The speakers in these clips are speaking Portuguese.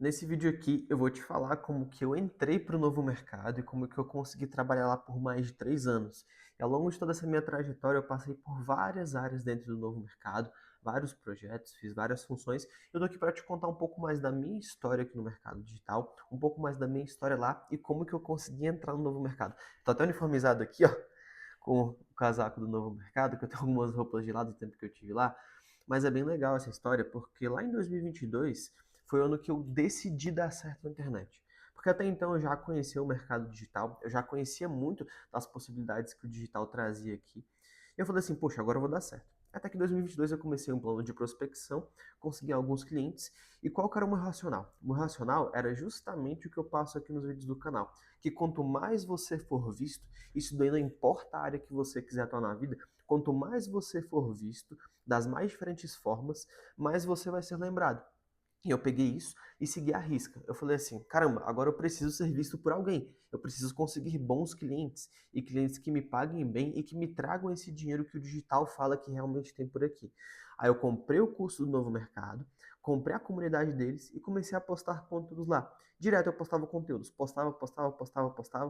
Nesse vídeo aqui eu vou te falar como que eu entrei para o novo mercado e como que eu consegui trabalhar lá por mais de 3 anos. E ao longo de toda essa minha trajetória eu passei por várias áreas dentro do novo mercado, vários projetos, fiz várias funções. Eu tô aqui para te contar um pouco mais da minha história aqui no mercado digital, um pouco mais da minha história lá e como que eu consegui entrar no novo mercado. Tô até uniformizado aqui, ó, com o casaco do novo mercado, que eu tenho algumas roupas de lá do tempo que eu tive lá. Mas é bem legal essa história, porque lá em 2022 foi o ano que eu decidi dar certo na internet. Porque até então eu já conhecia o mercado digital, eu já conhecia muito das possibilidades que o digital trazia aqui. E eu falei assim, poxa, agora eu vou dar certo. Até que em 2022 eu comecei um plano de prospecção, consegui alguns clientes. E qual que era o meu racional? O meu racional era justamente o que eu passo aqui nos vídeos do canal. Que quanto mais você for visto, isso daí não importa a área que você quiser atuar na vida, quanto mais você for visto, das mais diferentes formas, mais você vai ser lembrado. E eu peguei isso e segui à risca. Eu falei assim: caramba, agora eu preciso ser visto por alguém. Eu preciso conseguir bons clientes e clientes que me paguem bem e que me tragam esse dinheiro que o digital fala que realmente tem por aqui. Aí eu comprei o curso do Novo Mercado, comprei a comunidade deles e comecei a postar conteúdos lá. Direto eu postava conteúdos, postava,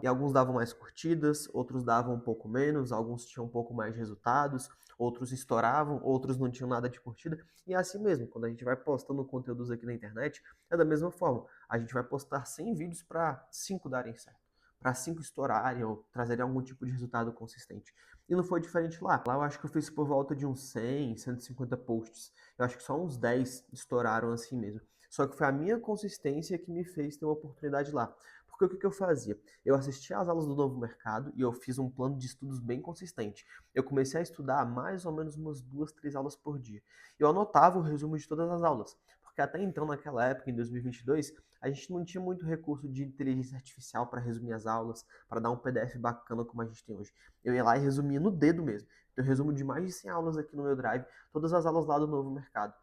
e alguns davam mais curtidas, outros davam um pouco menos, alguns tinham um pouco mais de resultados, outros estouravam, outros não tinham nada de curtida. E é assim mesmo, quando a gente vai postando conteúdos aqui na internet, é da mesma forma. A gente vai postar 100 vídeos para 5 darem certo, para 5 estourarem ou trazerem algum tipo de resultado consistente. E não foi diferente lá. Lá eu acho que eu fiz por volta de uns 100, 150 posts. Eu acho que só uns 10 estouraram assim mesmo. Só que foi a minha consistência que me fez ter uma oportunidade lá. Porque o que eu fazia? Eu assistia às aulas do Novo Mercado e eu fiz um plano de estudos bem consistente. Eu comecei a estudar mais ou menos umas 2, 3 aulas por dia. Eu anotava o resumo de todas as aulas, porque até então, naquela época, em 2022, a gente não tinha muito recurso de inteligência artificial para resumir as aulas, para dar um PDF bacana como a gente tem hoje. Eu ia lá e resumia no dedo mesmo. Então, eu resumo de mais de 100 aulas aqui no meu Drive, todas as aulas lá do Novo Mercado.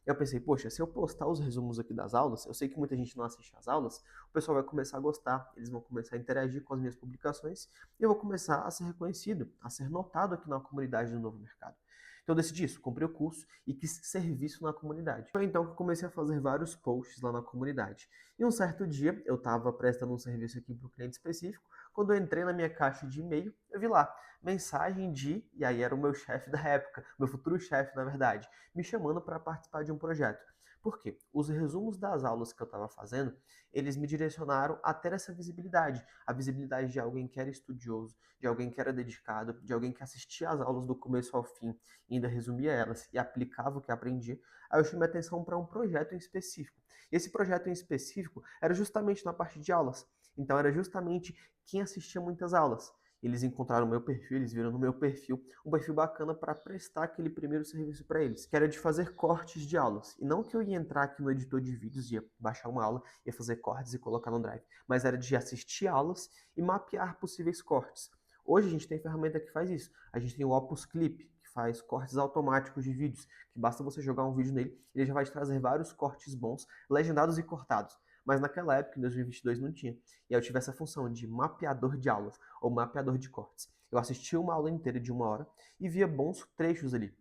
Eu pensei, poxa, se eu postar os resumos aqui das aulas, eu sei que muita gente não assiste às aulas, o pessoal vai começar a gostar, eles vão começar a interagir com as minhas publicações e eu vou começar a ser reconhecido, a ser notado aqui na comunidade do Novo Mercado. Então eu decidi isso, comprei o curso e quis serviço na comunidade. Foi então que eu comecei a fazer vários posts lá na comunidade. E um certo dia, eu estava prestando um serviço aqui para um cliente específico, quando eu entrei na minha caixa de e-mail, eu vi lá, mensagem de, e aí era o meu chefe da época, meu futuro chefe na verdade, me chamando para participar de um projeto. Por quê? Os resumos das aulas que eu estava fazendo, eles me direcionaram a ter essa visibilidade. A visibilidade de alguém que era estudioso, de alguém que era dedicado, de alguém que assistia às aulas do começo ao fim e ainda resumia elas e aplicava o que aprendia. Aí eu chamei atenção para um projeto em específico. E esse projeto em específico era justamente na parte de aulas. Então era justamente quem assistia muitas aulas. Eles encontraram o meu perfil, eles viram no meu perfil um perfil bacana para prestar aquele primeiro serviço para eles, que era de fazer cortes de aulas. E não que eu ia entrar aqui no editor de vídeos, ia baixar uma aula, ia fazer cortes e colocar no Drive, mas era de assistir aulas e mapear possíveis cortes. Hoje a gente tem ferramenta que faz isso. A gente tem o Opus Clip, que faz cortes automáticos de vídeos, que basta você jogar um vídeo nele, ele já vai te trazer vários cortes bons, legendados e cortados. Mas naquela época, em 2022, não tinha. E aí eu tive essa função de mapeador de aulas, ou mapeador de cortes. Eu assistia uma aula inteira de 1 hora e via bons trechos ali.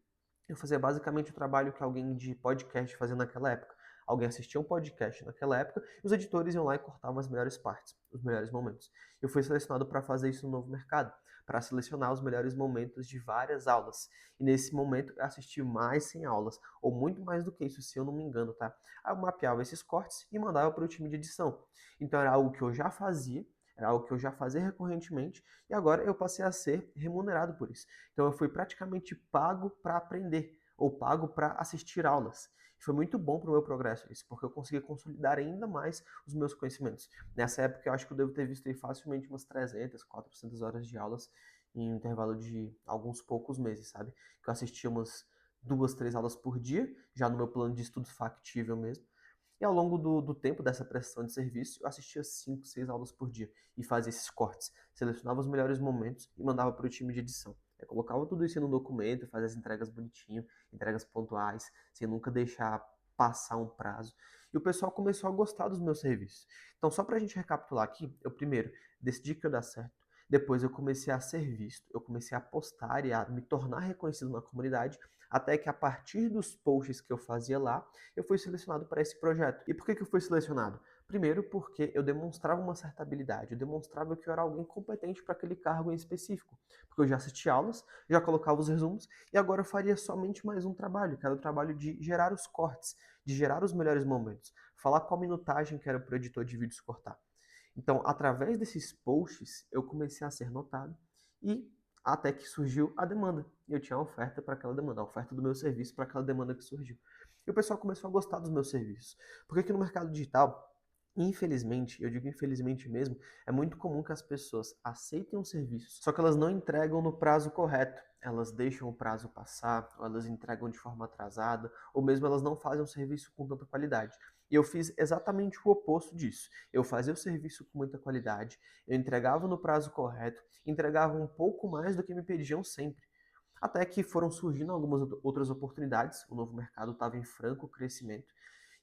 Eu fazia basicamente o trabalho que alguém de podcast fazia naquela época. Alguém assistia um podcast naquela época e os editores iam lá e cortavam as melhores partes, os melhores momentos. Eu fui selecionado para fazer isso no novo mercado, para selecionar os melhores momentos de várias aulas. E nesse momento eu assisti mais 100 aulas, ou muito mais do que isso, se eu não me engano, tá? Aí eu mapeava esses cortes e mandava para o time de edição. Então era algo que eu já fazia, era algo que eu já fazia recorrentemente e agora eu passei a ser remunerado por isso. Então eu fui praticamente pago para aprender ou pago para assistir aulas. Foi muito bom para o meu progresso isso, porque eu consegui consolidar ainda mais os meus conhecimentos. Nessa época eu acho que eu devo ter visto aí facilmente umas 300, 400 horas de aulas em um intervalo de alguns poucos meses, sabe? Que eu assistia umas 2, 3 aulas por dia, já no meu plano de estudos factível mesmo. E ao longo do tempo dessa prestação de serviço, eu assistia 5, 6 aulas por dia e fazia esses cortes, selecionava os melhores momentos e mandava para o time de edição. Eu colocava tudo isso no documento, fazia as entregas bonitinho, entregas pontuais, sem nunca deixar passar um prazo. E o pessoal começou a gostar dos meus serviços. Então, só para a gente recapitular aqui, eu primeiro decidi que ia dar certo, depois eu comecei a ser visto, eu comecei a postar e a me tornar reconhecido na comunidade, Até que a partir dos posts que eu fazia lá, eu fui selecionado para esse projeto. E por que eu fui selecionado? Primeiro, porque eu demonstrava uma certa habilidade, eu demonstrava que eu era alguém competente para aquele cargo em específico. Porque eu já assisti aulas, já colocava os resumos, e agora eu faria somente mais um trabalho, que era o trabalho de gerar os cortes, de gerar os melhores momentos, falar qual minutagem que era para o editor de vídeos cortar. Então, através desses posts, eu comecei a ser notado e até que surgiu a demanda. E eu tinha a oferta para aquela demanda, a oferta do meu serviço para aquela demanda que surgiu. E o pessoal começou a gostar dos meus serviços. Porque aqui no mercado digital, infelizmente, eu digo infelizmente mesmo, é muito comum que as pessoas aceitem um serviço, só que elas não entregam no prazo correto. Elas deixam o prazo passar, ou elas entregam de forma atrasada, ou mesmo elas não fazem um serviço com tanta qualidade. E eu fiz exatamente o oposto disso. Eu fazia o serviço com muita qualidade, eu entregava no prazo correto, entregava um pouco mais do que me pediam sempre. Até que foram surgindo algumas outras oportunidades, o novo mercado estava em franco crescimento,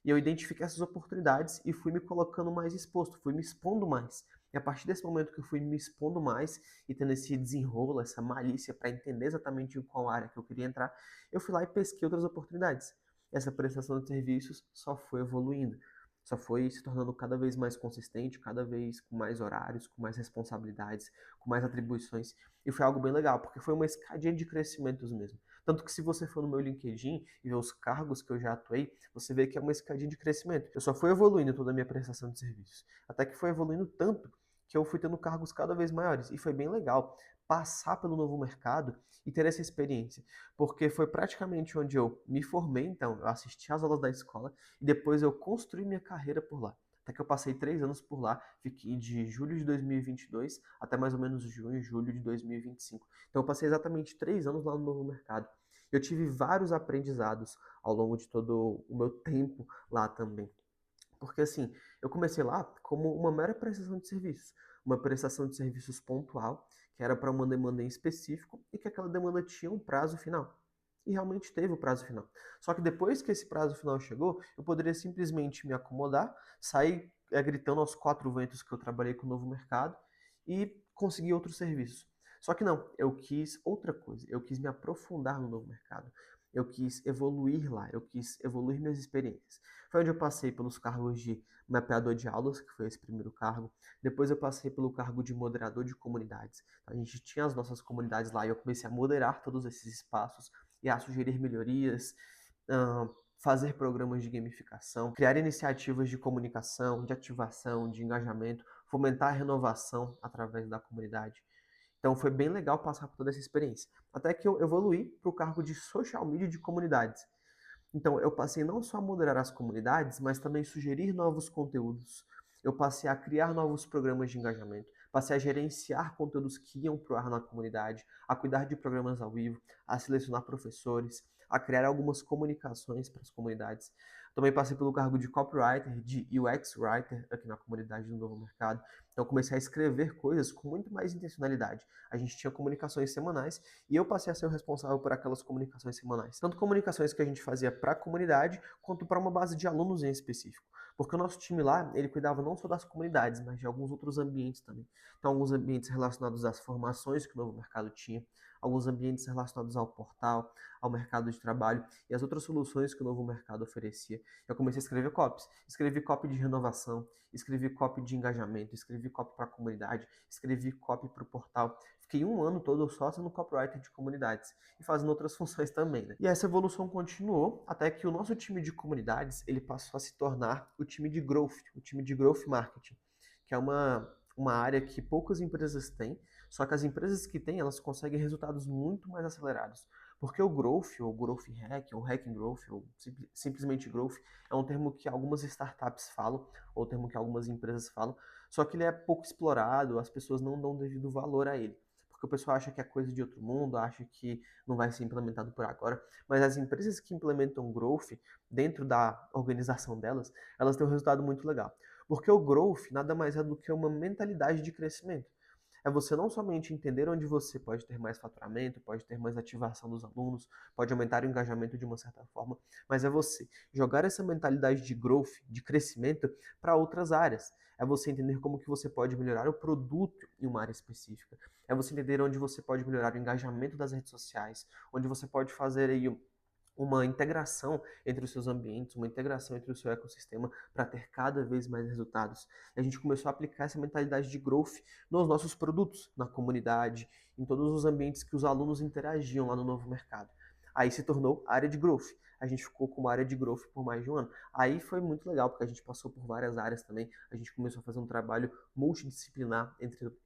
e eu identifiquei essas oportunidades e fui me colocando mais exposto, fui me expondo mais. E a partir desse momento que eu fui me expondo mais e tendo esse desenrolo, essa malícia para entender exatamente em qual área que eu queria entrar, eu fui lá e pesquei outras oportunidades. Essa prestação de serviços só foi evoluindo, só foi se tornando cada vez mais consistente, cada vez com mais horários, com mais responsabilidades, com mais atribuições. E foi algo bem legal, porque foi uma escadinha de crescimentos mesmo. Tanto que se você for no meu LinkedIn e ver os cargos que eu já atuei, você vê que é uma escadinha de crescimento. Eu só fui evoluindo toda a minha prestação de serviços. Até que foi evoluindo tanto que eu fui tendo cargos cada vez maiores. E foi bem legal passar pelo novo mercado e ter essa experiência. Porque foi praticamente onde eu me formei, então, eu assisti às aulas da escola e depois eu construí minha carreira por lá. Até que eu passei 3 anos por lá, fiquei de julho de 2022 até mais ou menos junho, julho de 2025. Então eu passei exatamente 3 anos lá no novo mercado. Eu tive vários aprendizados ao longo de todo o meu tempo lá também. Porque assim, eu comecei lá como uma mera prestação de serviços, uma prestação de serviços pontual, que era para uma demanda em específico e que aquela demanda tinha um prazo final. E realmente teve o prazo final. Só que depois que esse prazo final chegou, eu poderia simplesmente me acomodar, sair gritando aos quatro ventos que eu trabalhei com o novo mercado e conseguir outros serviços. Só que não, eu quis outra coisa, eu quis me aprofundar no novo mercado, eu quis evoluir lá, eu quis evoluir minhas experiências. Foi onde eu passei pelos cargos de mapeador de aulas, que foi esse primeiro cargo. Depois eu passei pelo cargo de moderador de comunidades. A gente tinha as nossas comunidades lá e eu comecei a moderar todos esses espaços e a sugerir melhorias, fazer programas de gamificação, criar iniciativas de comunicação, de ativação, de engajamento, fomentar a renovação através da comunidade. Então foi bem legal passar por toda essa experiência. Até que eu evoluí para o cargo de social media de comunidades. Então, eu passei não só a moderar as comunidades, mas também sugerir novos conteúdos. Eu passei a criar novos programas de engajamento, passei a gerenciar conteúdos que iam para o ar na comunidade, a cuidar de programas ao vivo, a selecionar professores, a criar algumas comunicações para as comunidades. Também passei pelo cargo de copywriter, de UX writer aqui na comunidade do Novo Mercado. Então, eu comecei a escrever coisas com muito mais intencionalidade. A gente tinha comunicações semanais e eu passei a ser o responsável por aquelas comunicações semanais. Tanto comunicações que a gente fazia para a comunidade, quanto para uma base de alunos em específico. Porque o nosso time lá, ele cuidava não só das comunidades, mas de alguns outros ambientes também. Então, alguns ambientes relacionados às formações que o novo mercado tinha, alguns ambientes relacionados ao portal, ao mercado de trabalho e as outras soluções que o novo mercado oferecia. Eu comecei a escrever copies. Escrevi copy de renovação, escrevi copy de engajamento, escrevi copy para a comunidade, escrevi copy para o portal. Fiquei um ano todo só sendo copywriter de comunidades e fazendo outras funções também, né? E essa evolução continuou até que o nosso time de comunidades ele passou a se tornar o time de growth marketing, que é uma área que poucas empresas têm, só que as empresas que têm, elas conseguem resultados muito mais acelerados. Porque o growth, ou growth hack, ou hacking growth, ou simplesmente growth, é um termo que algumas startups falam, ou um termo que algumas empresas falam, só que ele é pouco explorado, as pessoas não dão devido valor a ele. Porque o pessoal acha que é coisa de outro mundo, acha que não vai ser implementado por agora, mas as empresas que implementam growth dentro da organização delas, elas têm um resultado muito legal. Porque o growth nada mais é do que uma mentalidade de crescimento. É você não somente entender onde você pode ter mais faturamento, pode ter mais ativação dos alunos, pode aumentar o engajamento de uma certa forma, mas é você jogar essa mentalidade de growth, de crescimento, para outras áreas. É você entender como que você pode melhorar o produto em uma área específica. É você entender onde você pode melhorar o engajamento das redes sociais, onde você pode fazer aí uma integração entre os seus ambientes, uma integração entre o seu ecossistema para ter cada vez mais resultados. E a gente começou a aplicar essa mentalidade de growth nos nossos produtos, na comunidade, em todos os ambientes que os alunos interagiam lá no novo mercado. Aí se tornou a área de growth. A gente ficou com uma área de growth por mais de um ano. Aí foi muito legal, porque a gente passou por várias áreas também. A gente começou a fazer um trabalho multidisciplinar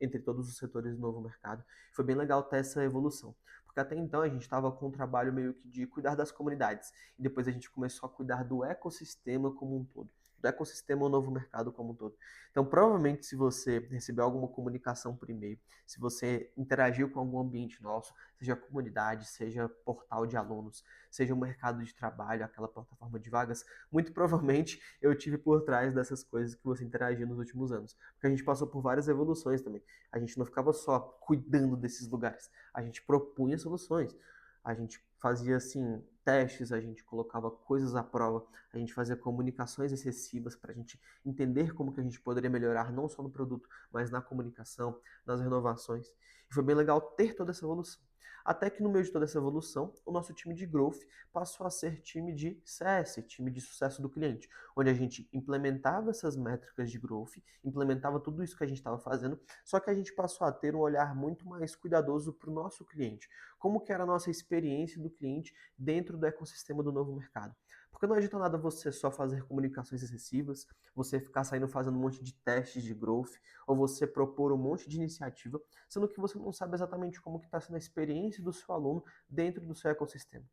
entre todos os setores do novo mercado. Foi bem legal ter essa evolução. Porque até então a gente estava com um trabalho meio que de cuidar das comunidades. E depois a gente começou a cuidar do ecossistema como um todo. Do ecossistema ou novo mercado como um todo. Então, provavelmente, se você recebeu alguma comunicação por e-mail, se você interagiu com algum ambiente nosso, seja comunidade, seja portal de alunos, seja o mercado de trabalho, aquela plataforma de vagas, muito provavelmente eu tive por trás dessas coisas que você interagiu nos últimos anos. Porque a gente passou por várias evoluções também. A gente não ficava só cuidando desses lugares, a gente propunha soluções. A gente fazia assim testes, a gente colocava coisas à prova, a gente fazia comunicações excessivas para a gente entender como que a gente poderia melhorar não só no produto, mas na comunicação, nas renovações. E foi bem legal ter toda essa evolução. Até que no meio de toda essa evolução, o nosso time de growth passou a ser time de CS, time de sucesso do cliente, onde a gente implementava essas métricas de growth, implementava tudo isso que a gente estava fazendo, só que a gente passou a ter um olhar muito mais cuidadoso para o nosso cliente. Como que era a nossa experiência do cliente dentro do ecossistema do novo mercado. Porque não adianta nada você só fazer comunicações excessivas, você ficar saindo fazendo um monte de testes de growth, ou você propor um monte de iniciativa, sendo que você não sabe exatamente como está sendo a experiência do seu aluno dentro do seu ecossistema.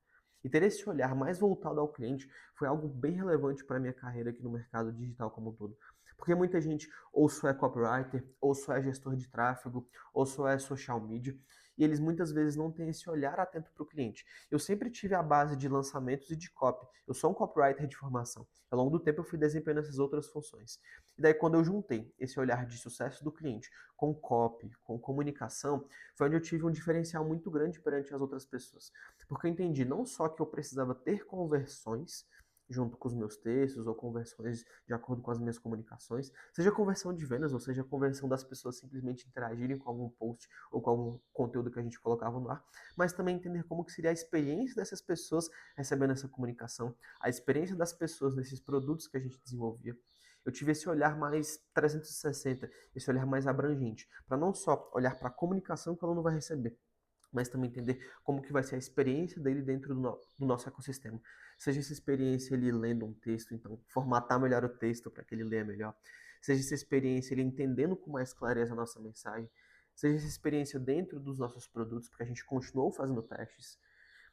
E ter esse olhar mais voltado ao cliente foi algo bem relevante para a minha carreira aqui no mercado digital como um todo. Porque muita gente ou só é copywriter, ou só é gestor de tráfego, ou só é social media, e eles muitas vezes não têm esse olhar atento para o cliente. Eu sempre tive a base de lançamentos e de copy. Eu sou um copywriter de formação. Ao longo do tempo eu fui desempenhando essas outras funções. E daí quando eu juntei esse olhar de sucesso do cliente com copy, com comunicação, foi onde eu tive um diferencial muito grande perante as outras pessoas. Porque eu entendi não só que eu precisava ter conversões junto com os meus textos ou conversões de acordo com as minhas comunicações, seja conversão de vendas ou seja conversão das pessoas simplesmente interagirem com algum post ou com algum conteúdo que a gente colocava no ar, mas também entender como que seria a experiência dessas pessoas recebendo essa comunicação, a experiência das pessoas nesses produtos que a gente desenvolvia. Eu tive esse olhar mais 360, esse olhar mais abrangente, para não só olhar para a comunicação que o aluno vai receber, mas também entender como que vai ser a experiência dele dentro do nosso ecossistema. Seja essa experiência ele lendo um texto, então formatar melhor o texto para que ele leia melhor. Seja essa experiência ele entendendo com mais clareza a nossa mensagem. Seja essa experiência dentro dos nossos produtos, porque a gente continuou fazendo testes.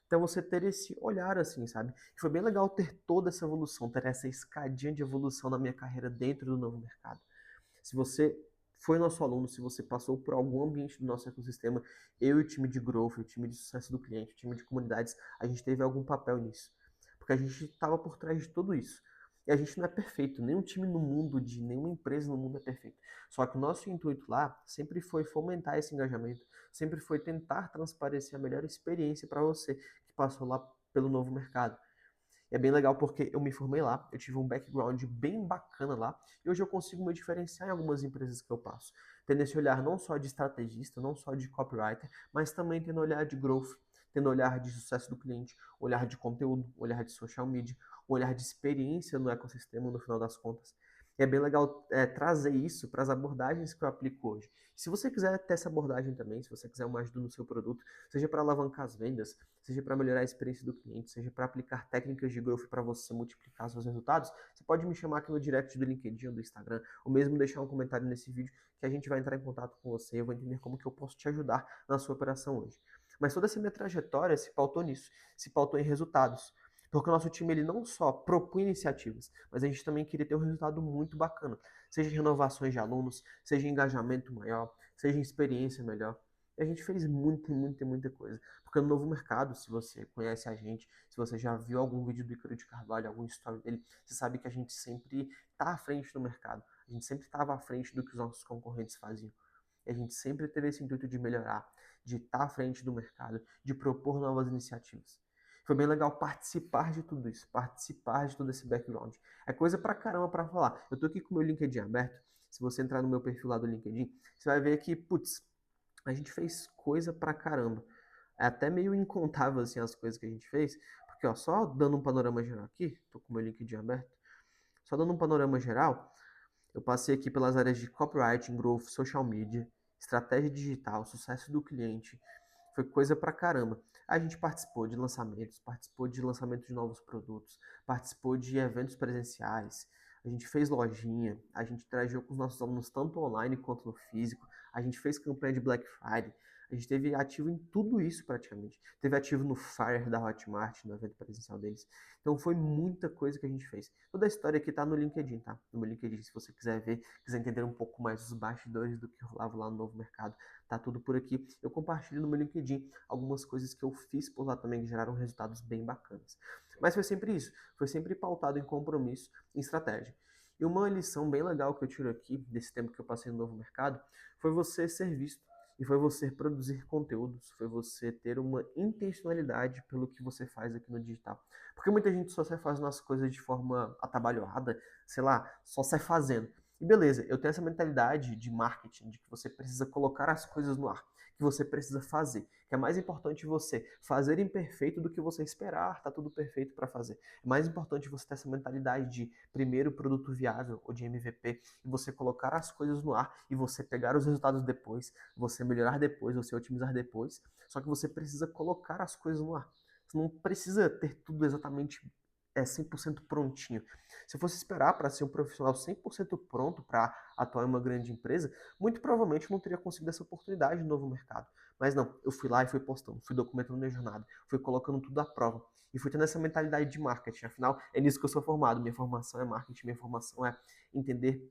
Então você ter esse olhar assim, sabe? E foi bem legal ter toda essa evolução, ter essa escadinha de evolução na minha carreira dentro do novo mercado. Se você foi nosso aluno, se você passou por algum ambiente do nosso ecossistema, eu e o time de growth, o time de sucesso do cliente, o time de comunidades, a gente teve algum papel nisso. Porque a gente estava por trás de tudo isso. E a gente não é perfeito, nenhum time no mundo, de nenhuma empresa no mundo é perfeito. Só que o nosso intuito lá sempre foi fomentar esse engajamento, sempre foi tentar transparecer a melhor experiência para você que passou lá pelo novo mercado. É bem legal porque eu me formei lá, eu tive um background bem bacana lá, e hoje eu consigo me diferenciar em algumas empresas que eu passo. Tendo esse olhar não só de estrategista, não só de copywriter, mas também tendo olhar de growth, tendo olhar de sucesso do cliente, olhar de conteúdo, olhar de social media, olhar de experiência no ecossistema no final das contas. E é bem legal trazer isso para as abordagens que eu aplico hoje. Se você quiser ter essa abordagem também, se você quiser uma ajuda no seu produto, seja para alavancar as vendas, seja para melhorar a experiência do cliente, seja para aplicar técnicas de growth para você multiplicar seus resultados, você pode me chamar aqui no direct do LinkedIn ou do Instagram, ou mesmo deixar um comentário nesse vídeo que a gente vai entrar em contato com você, eu vou entender como que eu posso te ajudar na sua operação hoje. Mas toda essa minha trajetória se pautou nisso, se pautou em resultados. Porque o nosso time ele não só propunha iniciativas, mas a gente também queria ter um resultado muito bacana. Seja renovações de alunos, seja engajamento maior, seja experiência melhor. E a gente fez muita, muita, muita coisa. Porque no novo mercado, se você conhece a gente, se você já viu algum vídeo do Ícaro de Carvalho, algum story dele, você sabe que a gente sempre está à frente do mercado. A gente sempre estava à frente do que os nossos concorrentes faziam. E a gente sempre teve esse intuito de melhorar, de estar à frente do mercado, de propor novas iniciativas. Foi bem legal participar de tudo isso, participar de todo esse background. É coisa pra caramba pra falar. Eu tô aqui com o meu LinkedIn aberto. Se você entrar no meu perfil lá do LinkedIn, você vai ver que, putz, a gente fez coisa pra caramba. É até meio incontável assim as coisas que a gente fez, porque Porque, ó, só dando um panorama geral aqui, tô com o meu LinkedIn aberto, só dando um panorama geral, eu passei aqui pelas áreas de copywriting, growth, social media, estratégia digital, sucesso do cliente. Foi coisa pra caramba. A gente participou de lançamento de novos produtos, participou de eventos presenciais, a gente fez lojinha, a gente interagiu com os nossos alunos tanto online quanto no físico, a gente fez campanha de Black Friday, a gente teve ativo em tudo isso praticamente. Teve ativo no Fire da Hotmart, no evento presencial deles. Então foi muita coisa que a gente fez. Toda a história aqui tá no LinkedIn, tá? No meu LinkedIn, se você quiser ver, quiser entender um pouco mais os bastidores do que rolava lá no Novo Mercado, tá tudo por aqui. Eu compartilho no meu LinkedIn algumas coisas que eu fiz por lá também que geraram resultados bem bacanas. Mas foi sempre isso, foi sempre pautado em compromisso, em estratégia. E uma lição bem legal que eu tiro aqui desse tempo que eu passei no Novo Mercado foi você ser visto e foi você produzir conteúdos, foi você ter uma intencionalidade pelo que você faz aqui no digital. Porque muita gente só sai fazendo as coisas de forma atabalhoada, sei lá, só sai fazendo. E beleza, eu tenho essa mentalidade de marketing, de que você precisa colocar as coisas no ar, que você precisa fazer. Que é mais importante você fazer imperfeito do que você esperar, tá tudo perfeito para fazer. É mais importante você ter essa mentalidade de primeiro produto viável ou de MVP e você colocar as coisas no ar e você pegar os resultados depois, você melhorar depois, você otimizar depois. Só que você precisa colocar as coisas no ar. Você não precisa ter tudo exatamente 100% prontinho. Se eu fosse esperar para ser um profissional 100% pronto para atuar em uma grande empresa, muito provavelmente eu não teria conseguido essa oportunidade no novo mercado. Mas não, eu fui lá e fui postando, fui documentando minha jornada, fui colocando tudo à prova. E fui tendo essa mentalidade de marketing. Afinal, é nisso que eu sou formado. Minha formação é marketing, minha formação é entender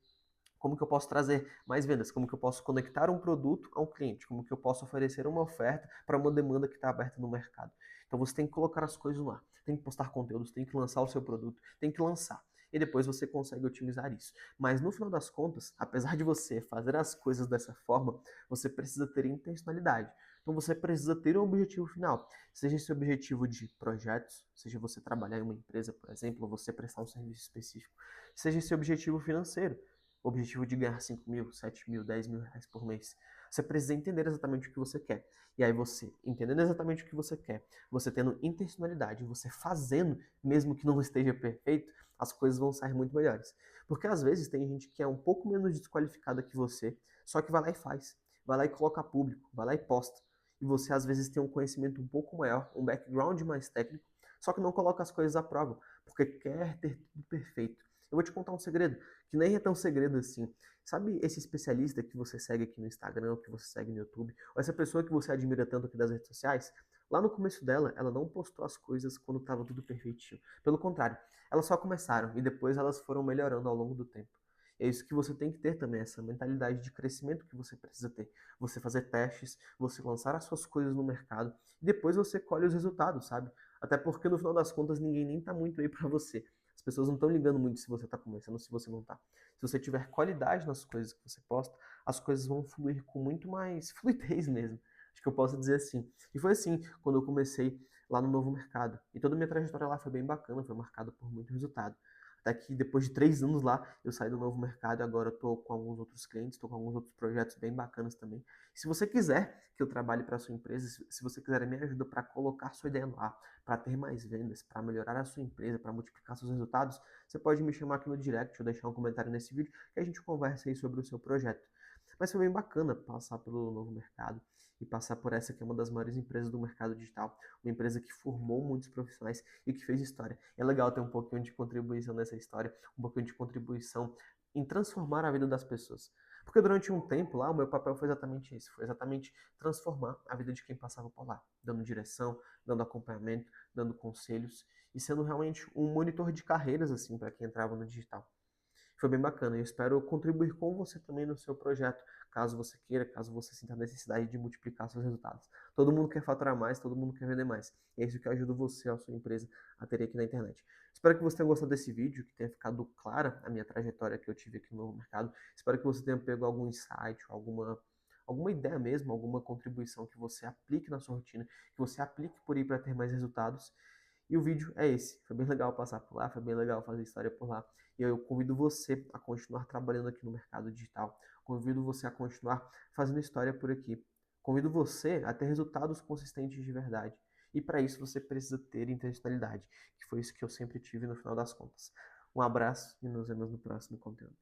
como que eu posso trazer mais vendas, como que eu posso conectar um produto a um cliente, como que eu posso oferecer uma oferta para uma demanda que está aberta no mercado. Então você tem que colocar as coisas no ar, tem que postar conteúdos, tem que lançar o seu produto, tem que lançar. E depois você consegue otimizar isso. Mas no final das contas, apesar de você fazer as coisas dessa forma, você precisa ter intencionalidade. Então você precisa ter um objetivo final. Seja esse objetivo de projetos, seja você trabalhar em uma empresa, por exemplo, ou você prestar um serviço específico, seja esse objetivo financeiro, o objetivo de ganhar 5 mil, 7 mil, 10 mil reais por mês. Você precisa entender exatamente o que você quer. E aí você, entendendo exatamente o que você quer, você tendo intencionalidade, você fazendo, mesmo que não esteja perfeito, as coisas vão sair muito melhores. Porque às vezes tem gente que é um pouco menos desqualificada que você, só que vai lá e faz. Vai lá e coloca a público, vai lá e posta. E você às vezes tem um conhecimento um pouco maior, um background mais técnico, só que não coloca as coisas à prova, porque quer ter tudo perfeito. Eu vou te contar um segredo, que nem é tão segredo assim. Sabe esse especialista que você segue aqui no Instagram, ou que você segue no YouTube, ou essa pessoa que você admira tanto aqui das redes sociais? Lá no começo dela, ela não postou as coisas quando estava tudo perfeitinho. Pelo contrário, elas só começaram e depois elas foram melhorando ao longo do tempo. É isso que você tem que ter também, essa mentalidade de crescimento que você precisa ter. Você fazer testes, você lançar as suas coisas no mercado e depois você colhe os resultados, sabe? Até porque no final das contas ninguém nem tá muito aí para você. As pessoas não estão ligando muito se você está começando ou se você não está. Se você tiver qualidade nas coisas que você posta, as coisas vão fluir com muito mais fluidez mesmo. Acho que eu posso dizer assim. E foi assim quando eu comecei lá no novo mercado. E toda a minha trajetória lá foi bem bacana, foi marcada por muito resultado. Até que depois de 3 anos lá, eu saí do novo mercado e agora eu tô com alguns outros clientes, tô com alguns outros projetos bem bacanas também. Se você quiser que eu trabalhe para sua empresa, se você quiser a minha ajuda para colocar sua ideia no ar, para ter mais vendas, para melhorar a sua empresa, para multiplicar seus resultados, você pode me chamar aqui no direct ou deixar um comentário nesse vídeo que a gente conversa aí sobre o seu projeto. Mas foi bem bacana passar pelo novo mercado e passar por essa que é uma das maiores empresas do mercado digital, uma empresa que formou muitos profissionais e que fez história. É legal ter um pouquinho de contribuição nessa história, um pouquinho de contribuição em transformar a vida das pessoas. Porque durante um tempo lá, o meu papel foi exatamente isso, foi exatamente transformar a vida de quem passava por lá, dando direção, dando acompanhamento, dando conselhos e sendo realmente um monitor de carreiras assim para quem entrava no digital. Foi bem bacana. Eu espero contribuir com você também no seu projeto, caso você queira, caso você sinta a necessidade de multiplicar seus resultados. Todo mundo quer faturar mais, todo mundo quer vender mais. E é isso que eu ajudo você, a sua empresa, a ter aqui na internet. Espero que você tenha gostado desse vídeo, que tenha ficado clara a minha trajetória que eu tive aqui no mercado. Espero que você tenha pego algum insight, alguma ideia mesmo, alguma contribuição que você aplique na sua rotina, que você aplique por aí para ter mais resultados. E o vídeo é esse. Foi bem legal passar por lá, foi bem legal fazer história por lá. E eu convido você a continuar trabalhando aqui no mercado digital. Convido você a continuar fazendo história por aqui. Convido você a ter resultados consistentes de verdade. E para isso você precisa ter intencionalidade, que foi isso que eu sempre tive no final das contas. Um abraço e nos vemos no próximo conteúdo.